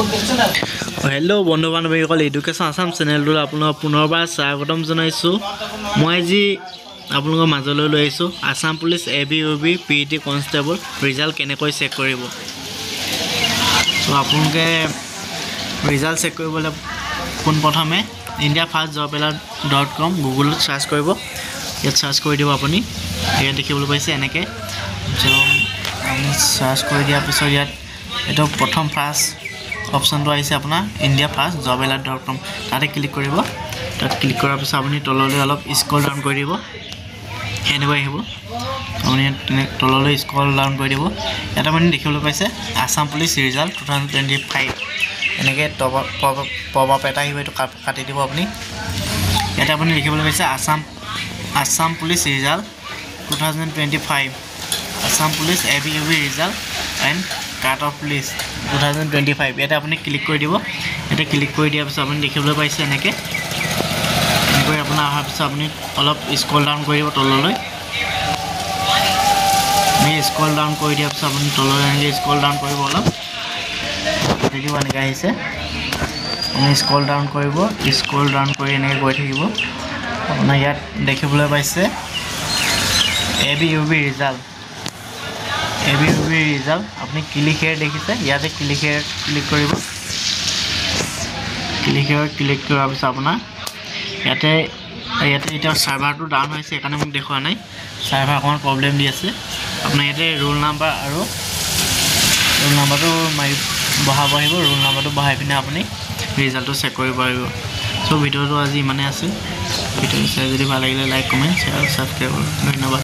hello बंधु बान्धवीসকল education Assam চেনেলটো আপোনাক পুনৰবাৰ স্বাগতম জনাইছো মই আজি আপোনালোকৰ মাজলৈ লৈ আহিছো আসাম পুলিচ এবিওবি পিটি কনস্টেবল ৰিজাল্ট কেনেকৈ চেক কৰিব তো আপোনালোকে ৰিজাল্ট চেক কৰিবলৈ কোন প্ৰথমে indiafastjobalert.com গুগলত সাৰ্চ কৰিব ইয়াত সাৰ্চ কৰি দিব আপুনি ইয়াত দেখিবলৈ পাইছে এনেকৈ তো আমি সাৰ্চ কৰি দিয়াৰ পিছত ইয়াত এটা প্ৰথম ফাৰ্ষ্ট অপশন তো আইছে আপোনাৰ indiafastjobalert.com তাতে ক্লিক কৰিব তাত ক্লিক কৰাৰ পিছত আপুনি তললৈ অলপ স্ক্ৰল ডাউন কৰি দিব এনেকৈ আহিব আপুনি তললৈ স্ক্ৰল ডাউন কৰি দিব এটা আপুনি দেখিবলৈ পাইছে আসাম পুলিচ ৰিজাল্ট 2025 এনেকৈ পপ আপ এটা আহিব এটো কাটি দিব আপুনি এটা আপুনি দেখিবলৈ পাইছে Assam police result 2025 Assam police ABUB result and cut off list 2025 এটা আপুনি ক্লিক কৰি দিব এটা ক্লিক কৰি দিয়াৰ পিছত আপুনি দেখিবলৈ পাইছে এনেকৈ আপোনাৰ অহাৰ পিছত আপুনি অলপ স্ক্ৰল ডাউন কৰিব তললৈ আমি স্ক্ৰল ডাউন কৰি দিয়াৰ পিছত আপুনি তললৈ এনেকৈ স্ক্ৰল ডাউন কৰিব অলপ ভিডিও এনেকৈ আহিছে আপুনি স্ক্ৰল ডাউন কৰিব স্ক্ৰল ডাউন কৰি এনেকৈ গৈ থাকিব আপোনাৰ ইয়াত দেখিবলৈ পাইছে এবিওবি ৰিজাল্ট আপনি ক্লিক হিয়াৰ দেখিছে ইয়াতে ক্লিক হিয়াৰ ক্লিক কৰিব ক্লিক কৰাৰ পিছত আপোনাৰ ইয়াতে এটা সাৰ্ভাৰটো ডাউন হৈছে একাৰণে মোক দেখুৱা নাই সাৰ্ভাৰ অকমান প্ৰবলেম দি আছে আপোনাৰ ইয়াতে ৰোল নাম্বাৰ আৰু ৰোল নাম্বাৰটো বহাব আহিব ৰোল নাম্বাৰটো বহাই পিনে আপুনি ৰিজাল্টটো চেক কৰিব পাৰিব সো ভিডিওটো আজি ইমানে আছে ভিডিওটো চাই যদি ভাল লাগিলে লাইক কমেন্ট শেয়াৰ সাবস্ক্ৰাইব ধন্যবাদ